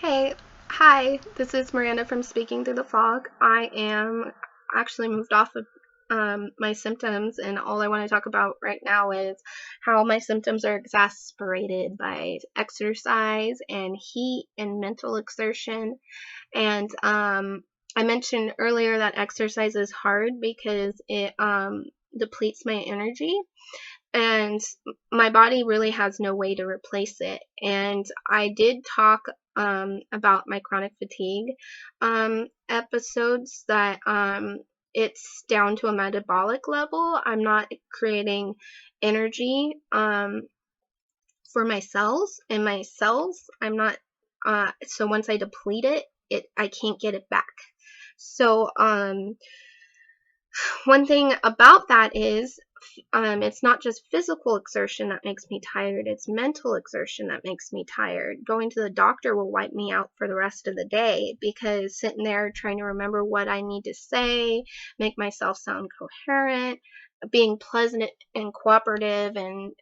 Hey, hi, this is Miranda from Speaking Through the Fog. I am actually moved off of my symptoms, and all I want to talk about right now is how my symptoms are exacerbated by exercise and heat and mental exertion. And I mentioned earlier that exercise is hard because it depletes my energy, and my body really has no way to replace it. And I did talk about my chronic fatigue episodes that it's down to a metabolic level. I'm not creating energy for my cells, and my cells, I'm not. So once I deplete it, I can't get it back. So one thing about that is it's not just physical exertion that makes me tired, it's mental exertion that makes me tired. Going to the doctor will wipe me out for the rest of the day, because sitting there trying to remember what I need to say, make myself sound coherent, being pleasant and cooperative and,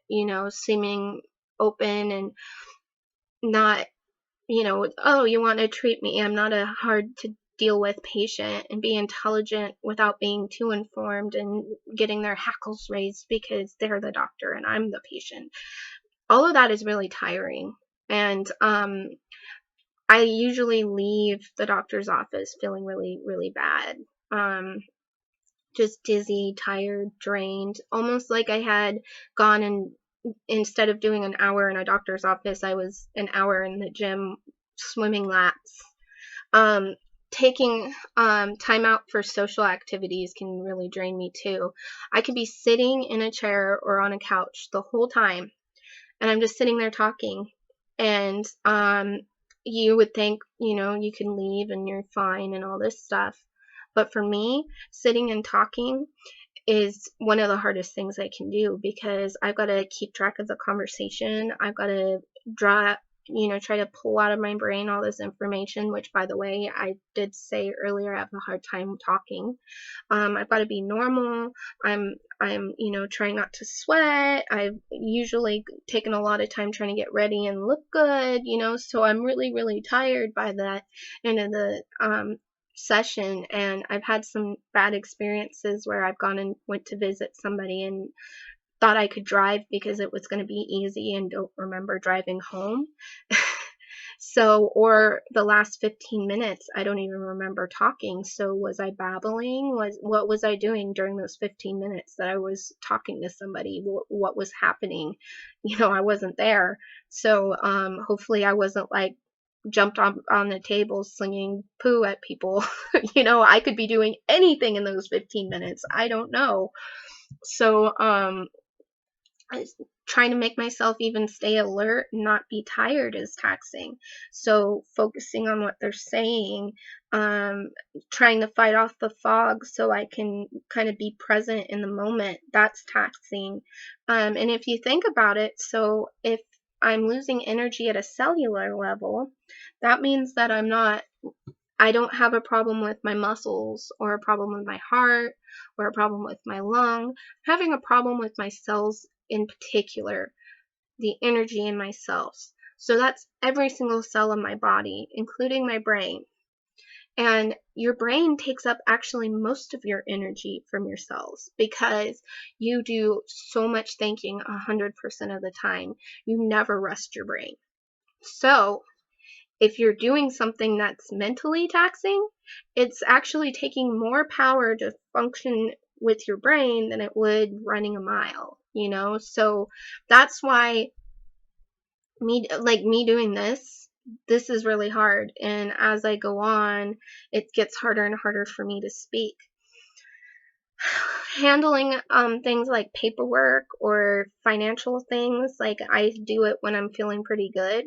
seeming open and not, oh, you want to treat me. I'm not a hard to deal with patient, and be intelligent without being too informed and getting their hackles raised because they're the doctor and I'm the patient. All of that is really tiring. And I usually leave the doctor's office feeling really, really bad. Just dizzy, tired, drained, almost like I had gone and instead of doing an hour in a doctor's office, I was an hour in the gym swimming laps. Taking time out for social activities can really drain me too. I could be sitting in a chair or on a couch the whole time, and I'm just sitting there talking. And you would think, you can leave and you're fine and all this stuff. But for me, sitting and talking is one of the hardest things I can do, because I've got to keep track of the conversation. I've got to draw, try to pull out of my brain all this information, which, by the way, I did say earlier, I have a hard time talking. I've got to be normal. I'm, trying not to sweat. I've usually taken a lot of time trying to get ready and look good, so I'm really, really tired by that end of the session. And I've had some bad experiences where I've gone and went to visit somebody and thought I could drive because it was going to be easy, and don't remember driving home. So, or the last 15 minutes, I don't even remember talking. So was I babbling? What was I doing during those 15 minutes that I was talking to somebody? What was happening? I wasn't there. So hopefully I wasn't like jumped on the table slinging poo at people. I could be doing anything in those 15 minutes. I don't know. So trying to make myself even stay alert and not be tired is taxing. So focusing on what they're saying, trying to fight off the fog so I can kind of be present in the moment, that's taxing. And if you think about it, so if I'm losing energy at a cellular level, that means that I don't have a problem with my muscles, or a problem with my heart, or a problem with my lung. I'm having a problem with my cells in particular, the energy in my cells. So that's every single cell in my body, including my brain. And your brain takes up actually most of your energy from your cells, because you do so much thinking 100% of the time. You never rest your brain. So if you're doing something that's mentally taxing, it's actually taking more power to function with your brain than it would running a mile, So that's why me doing this is really hard. And as I go on, it gets harder and harder for me to speak. Handling things like paperwork or financial things, like I do it when I'm feeling pretty good.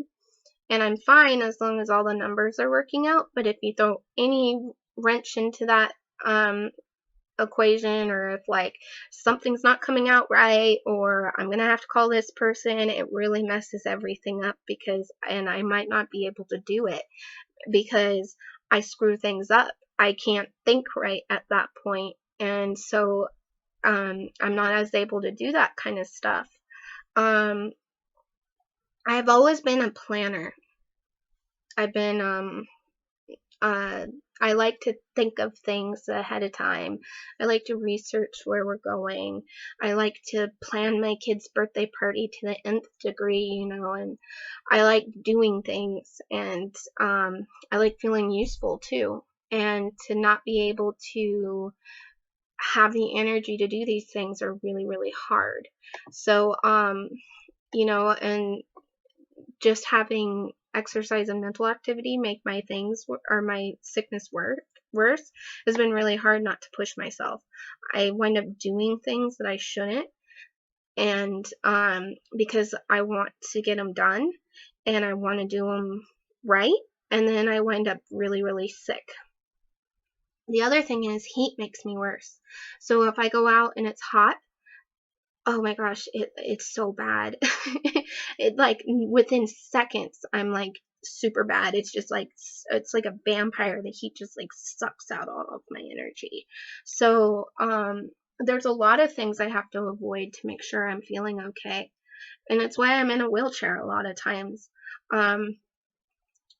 And I'm fine as long as all the numbers are working out. But if you throw any wrench into that equation, or if like something's not coming out right, or I'm going to have to call this person, it really messes everything up, and I might not be able to do it because I screw things up. I can't think right at that point. And so I'm not as able to do that kind of stuff. I've always been a planner. I've been uh, I like to think of things ahead of time. I like to research where we're going. I like to plan my kid's birthday party to the nth degree, and I like doing things, and I like feeling useful too. And to not be able to have the energy to do these things are really, really hard. So, and just having exercise and mental activity make my things or my sickness worse has been really hard not to push myself. I wind up doing things that I shouldn't, and because I want to get them done and I want to do them right, and then I wind up really, really sick. The other thing is heat makes me worse. So if I go out and it's hot, oh my gosh, it's so bad. It like within seconds I'm like super bad. It's like a vampire. The heat just like sucks out all of my energy. So there's a lot of things I have to avoid to make sure I'm feeling okay. And it's why I'm in a wheelchair a lot of times. Um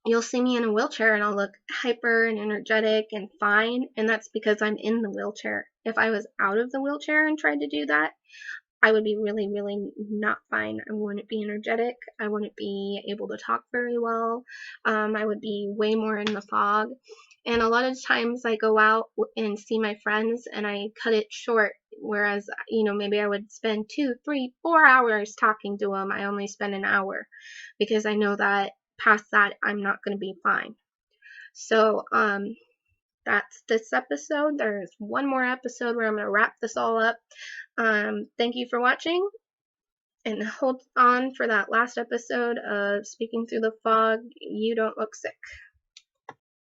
You'll see me in a wheelchair and I'll look hyper and energetic and fine, and that's because I'm in the wheelchair. If I was out of the wheelchair and tried to do that, I would be really, really not fine. I wouldn't be energetic. I wouldn't be able to talk very well. I would be way more in the fog. And a lot of times I go out and see my friends and I cut it short. Whereas, maybe I would spend 2, 3, 4 hours talking to them. I only spend an hour because I know that past that I'm not going to be fine. So, that's this episode. There's one more episode where I'm going to wrap this all up. Thank you for watching, and hold on for that last episode of Speaking Through the Fog. You don't look sick.